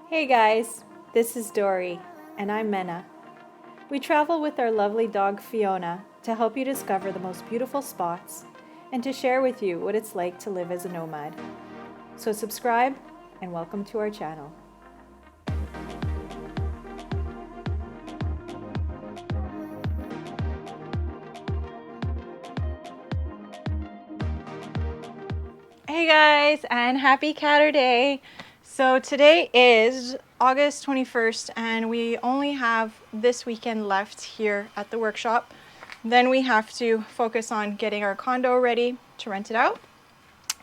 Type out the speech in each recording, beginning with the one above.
Hey guys, this is Dory, and I'm Mena. We travel with our lovely dog Fiona to help you discover the most beautiful spots and to share with you what it's like to live as a nomad. So subscribe and welcome to our channel. Hey guys, and happy Catterday! So today is August 21st and we only have this weekend left here at the workshop. Then we have to focus on getting our condo ready to rent it out.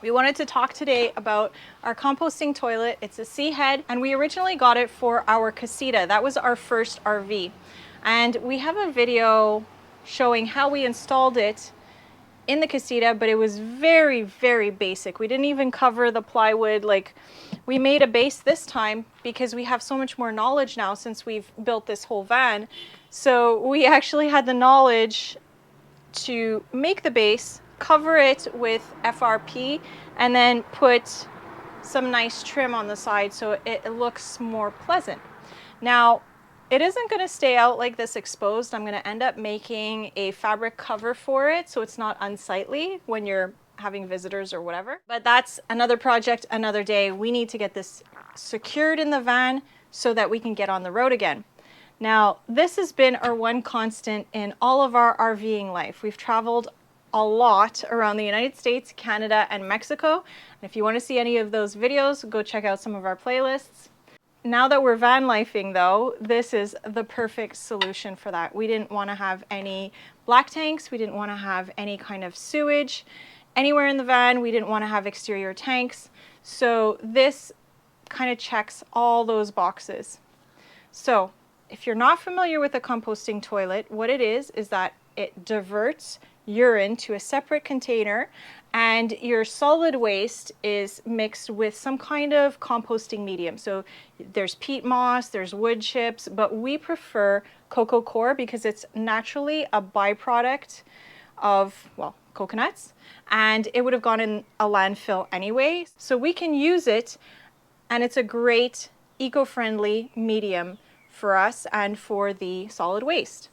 We wanted to talk today about our composting toilet. It's a sea head and we originally got it for our casita. That was our first RV. And we have a video showing how we installed it in the casita, but it was very, very basic. We didn't even cover the plywood. Like, we made a base this time because we have so much more knowledge now since we've built this whole van. So we actually had the knowledge to make the base, cover it with FRP, and then put some nice trim on the side so it looks more pleasant. Now, it isn't going to stay out like this exposed. I'm going to end up making a fabric cover for it so it's not unsightly when you're having visitors or whatever. But that's another project, another day. We need to get this secured in the van so that we can get on the road again. Now, this has been our one constant in all of our RVing life. We've traveled a lot around the United States, Canada, and Mexico. And if you want to see any of those videos, go check out some of our playlists. Now that we're van lifing though, this is the perfect solution for that. We didn't want to have any black tanks. We didn't want to have any kind of sewage anywhere in the van. We didn't want to have exterior tanks. So this kind of checks all those boxes. So if you're not familiar with a composting toilet, what it is that it diverts urine to a separate container and your solid waste is mixed with some kind of composting medium. So there's peat moss, there's wood chips, but we prefer coco coir because it's naturally a byproduct of, well, coconuts, and it would have gone in a landfill anyway. So we can use it, and it's a great eco-friendly medium for us and for the solid waste.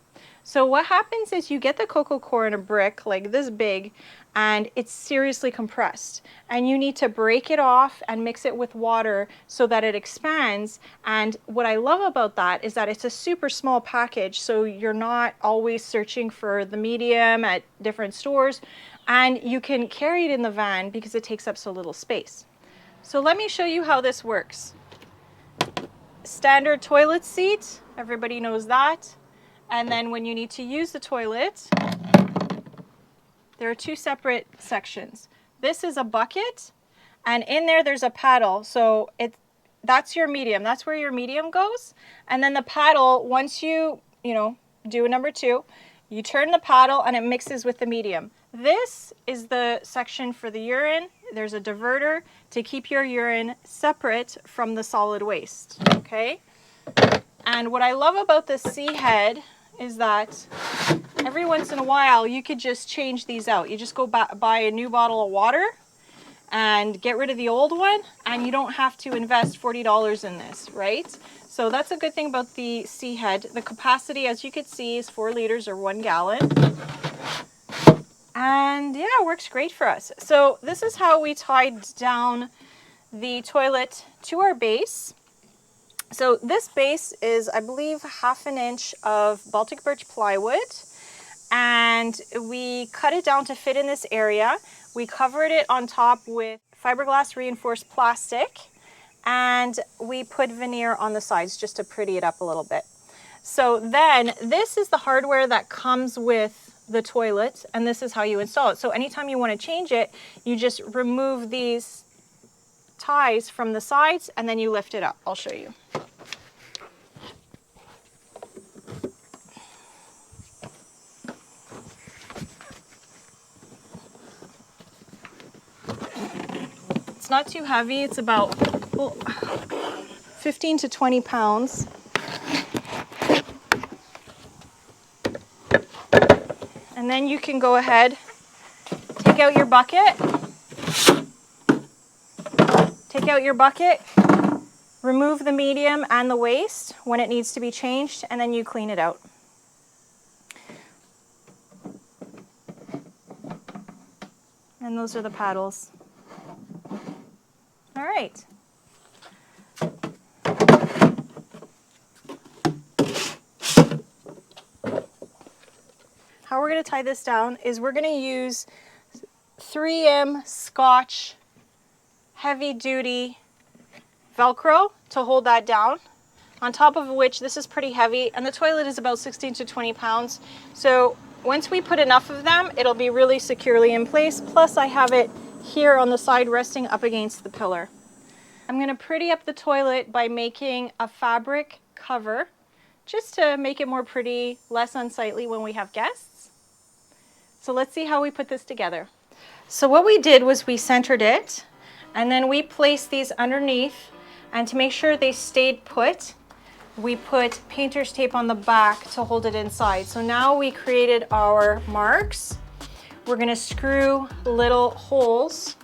So what happens is you get the coco coir in a brick like this big and it's seriously compressed and you need to break it off and mix it with water so that it expands. And what I love about that is that it's a super small package, so you're not always searching for the medium at different stores, and you can carry it in the van because it takes up so little space. So let me show you how this works. Standard toilet seat, everybody knows that. And then when you need to use the toilet, there are two separate sections. This is a bucket, and in there there's a paddle. So that's your medium. That's where your medium goes. And then the paddle, once you do a number two, you turn the paddle and it mixes with the medium. This is the section for the urine. There's a diverter to keep your urine separate from the solid waste, okay? And what I love about this sea head is that every once in a while you could just change these out. You just go buy a new bottle of water and get rid of the old one, and you don't have to invest $40 in this, right? So that's a good thing about the sea head. The capacity, as you can see, is 4 liters or 1 gallon. And yeah, it works great for us. So this is how we tied down the toilet to our base. So this base is, I believe, 1/2 inch of Baltic birch plywood, and we cut it down to fit in this area. We covered it on top with fiberglass reinforced plastic, and we put veneer on the sides just to pretty it up a little bit. So then this is the hardware that comes with the toilet, and this is how you install it. So anytime you want to change it, you just remove these ties from the sides and then you lift it up. I'll show you. It's not too heavy. It's about 15 to 20 pounds. And then you can go ahead, take out your bucket, remove the medium and the waste when it needs to be changed, and then you clean it out. And those are the paddles. All right. How we're going to tie this down is we're going to use 3M Scotch heavy duty Velcro to hold that down, on top of which this is pretty heavy, and the toilet is about 16 to 20 pounds. So once we put enough of them, it'll be really securely in place. Plus I have it here on the side resting up against the pillar. I'm going to pretty up the toilet by making a fabric cover just to make it more pretty, less unsightly when we have guests. So let's see how we put this together. So what we did was we centered it, and then we placed these underneath, and to make sure they stayed put, we put painter's tape on the back to hold it inside. So now we created our marks. We're going to screw little holes,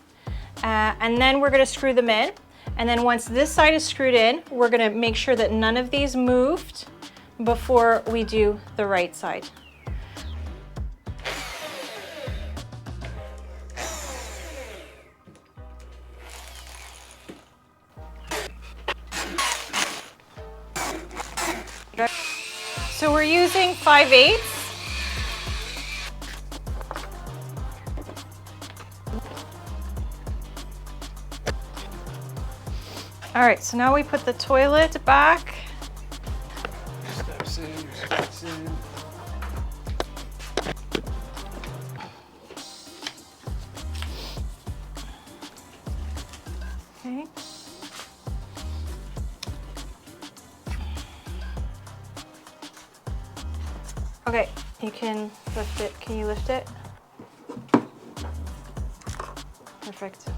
and then we're going to screw them in. And then once this side is screwed in, we're going to make sure that none of these moved before we do the right side. So we're using 5/8. All right, so now we put the toilet back. Steps in, steps in. Okay. Okay, you can lift it. Can you lift it? Perfect.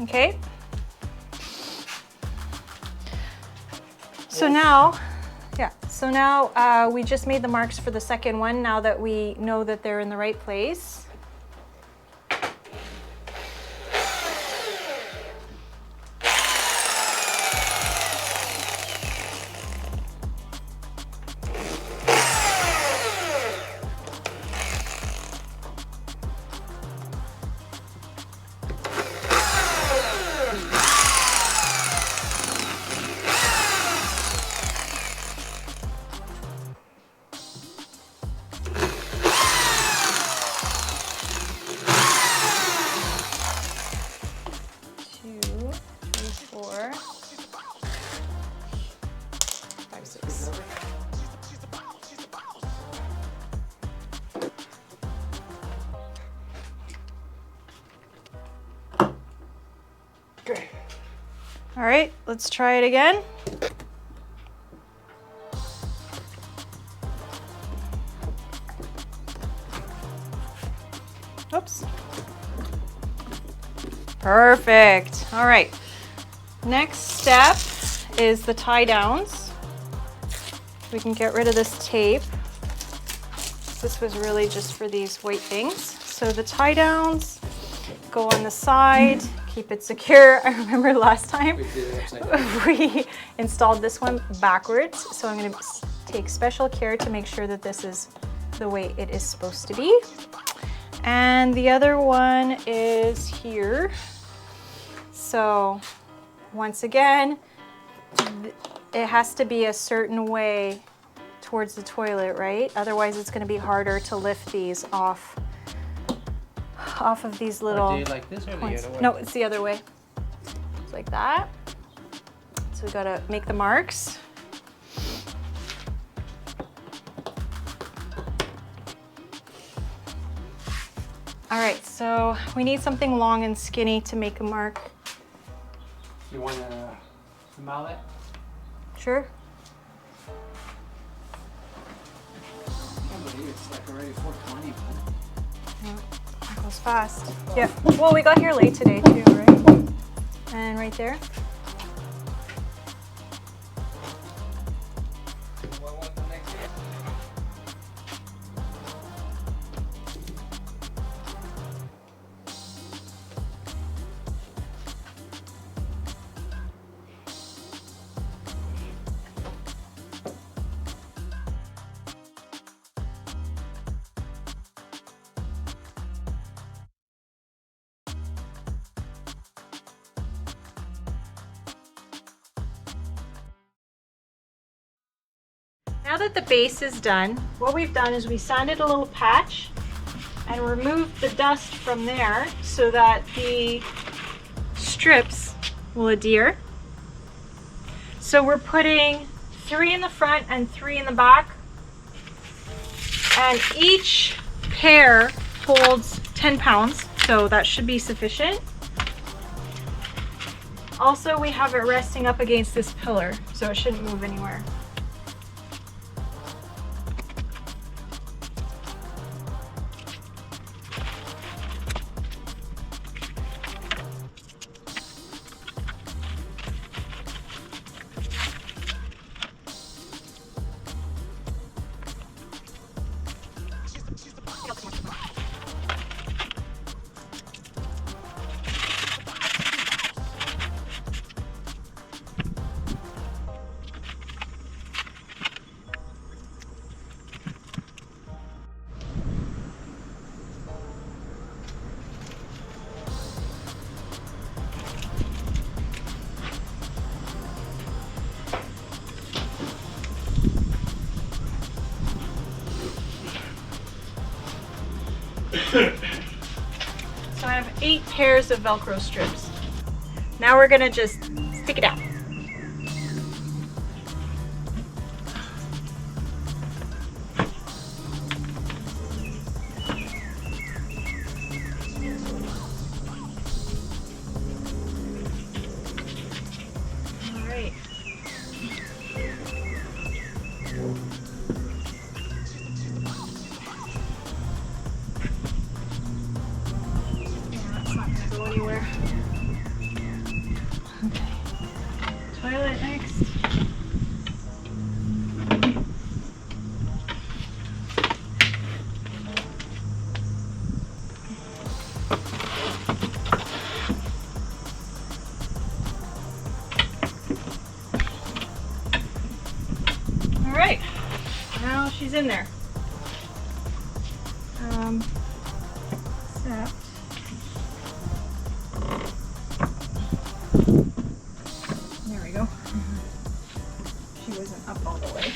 Okay. So now, we just made the marks for the second one now that we know that they're in the right place. Okay. All right, let's try it again. Oops. Perfect. All right. Next step is the tie downs. We can get rid of this tape. This was really just for these white things. So the tie downs go on the side, keep it secure. I remember last time we installed this one backwards. So I'm going to take special care to make sure that this is the way it is supposed to be. And the other one is here. So once again, it has to be a certain way towards the toilet, right? Otherwise it's going to be harder to lift these off of these little do you like this or points. the other way? No, it's the other way. It's like that. So we got to make the marks. All right, so we need something long and skinny to make a mark. You want a mallet? Sure. I can't believe it's like already 4:20. Yeah, that goes fast. Yeah. Well, we got here late today too, right? And right there. now that the base is done, what we've done is we sanded a little patch and removed the dust from there so that the strips will adhere. So we're putting 3 in the front and 3 in the back, and each pair holds 10 pounds, so that should be sufficient. Also, we have it resting up against this pillar, so it shouldn't move anywhere. So I have 8 pairs of Velcro strips. Now we're gonna just stick it out. All right. Go anywhere. Okay. Toilet next. All right. Now she's in there. Except there we go. She wasn't up all the way.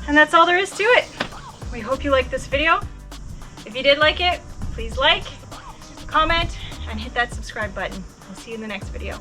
And that's all there is to it. We hope you liked this video. If you did like it, please like, comment, and hit that subscribe button. I'll see you in the next video.